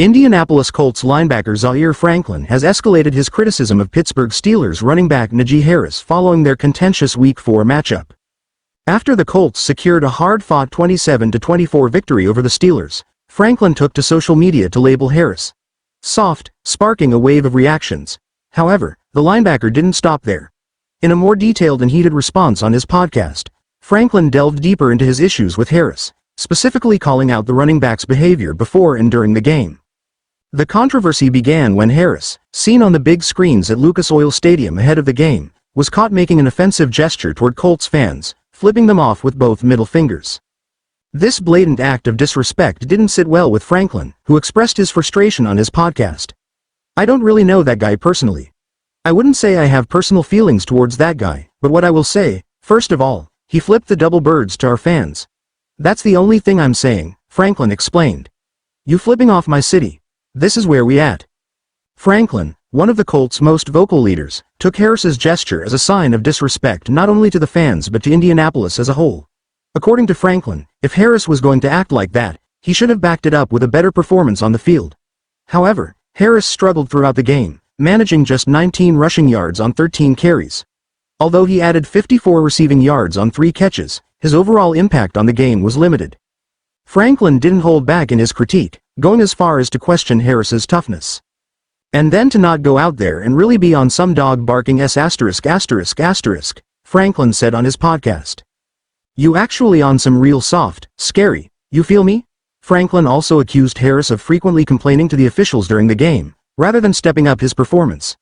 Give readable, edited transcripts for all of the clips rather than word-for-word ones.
Indianapolis Colts linebacker Zaire Franklin has escalated his criticism of Pittsburgh Steelers running back Najee Harris following their contentious Week 4 matchup. After the Colts secured a hard-fought 27-24 victory over the Steelers, Franklin took to social media to label Harris soft, sparking a wave of reactions. However, the linebacker didn't stop there. In a more detailed and heated response on his podcast, Franklin delved deeper into his issues with Harris, specifically calling out the running back's behavior before and during the game. The controversy began when Harris, seen on the big screens at Lucas Oil Stadium ahead of the game, was caught making an offensive gesture toward Colts fans, flipping them off with both middle fingers. This blatant act of disrespect didn't sit well with Franklin, who expressed his frustration on his podcast. "I don't really know that guy personally. I wouldn't say I have personal feelings towards that guy, but what I will say, first of all, he flipped the double birds to our fans. That's the only thing I'm saying," Franklin explained. "You flipping off my city. This is where we at." Franklin, one of the Colts' most vocal leaders, took Harris's gesture as a sign of disrespect not only to the fans but to Indianapolis as a whole. According to Franklin, if Harris was going to act like that, he should have backed it up with a better performance on the field. However, Harris struggled throughout the game, managing just 19 rushing yards on 13 carries. Although he added 54 receiving yards on 3 catches, his overall impact on the game was limited. Franklin didn't hold back in his critique, going as far as to question Harris's toughness. "And then to not go out there and really be on some dog barking *****, Franklin said on his podcast. "You actually on some real soft, scary, you feel me?" Franklin also accused Harris of frequently complaining to the officials during the game, rather than stepping up his performance.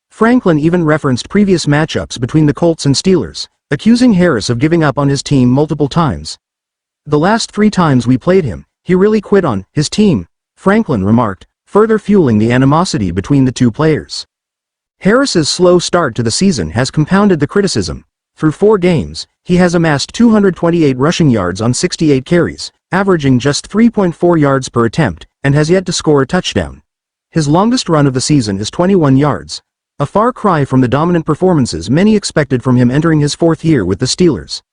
Franklin even referenced previous matchups between the Colts and Steelers, accusing Harris of giving up on his team multiple times. "The last 3 times we played him, he really quit on his team," Franklin remarked, further fueling the animosity between the two players. Harris's slow start to the season has compounded the criticism. Through 4 games, he has amassed 228 rushing yards on 68 carries, averaging just 3.4 yards per attempt, and has yet to score a touchdown. His longest run of the season is 21 yards, a far cry from the dominant performances many expected from him entering his 4th year with the Steelers.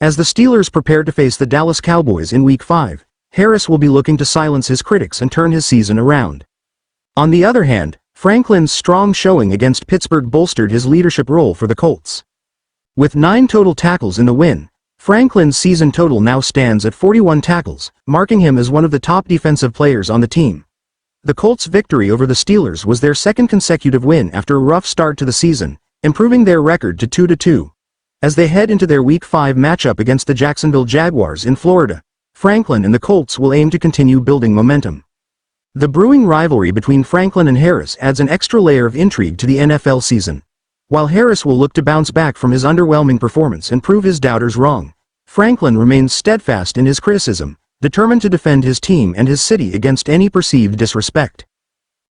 As the Steelers prepare to face the Dallas Cowboys in Week 5, Harris will be looking to silence his critics and turn his season around. On the other hand, Franklin's strong showing against Pittsburgh bolstered his leadership role for the Colts. With 9 total tackles in the win, Franklin's season total now stands at 41 tackles, marking him as one of the top defensive players on the team. The Colts' victory over the Steelers was their 2nd consecutive win after a rough start to the season, improving their record to 2-2. As they head into their Week 5 matchup against the Jacksonville Jaguars in Florida, Franklin and the Colts will aim to continue building momentum. The brewing rivalry between Franklin and Harris adds an extra layer of intrigue to the NFL season. While Harris will look to bounce back from his underwhelming performance and prove his doubters wrong, Franklin remains steadfast in his criticism, determined to defend his team and his city against any perceived disrespect.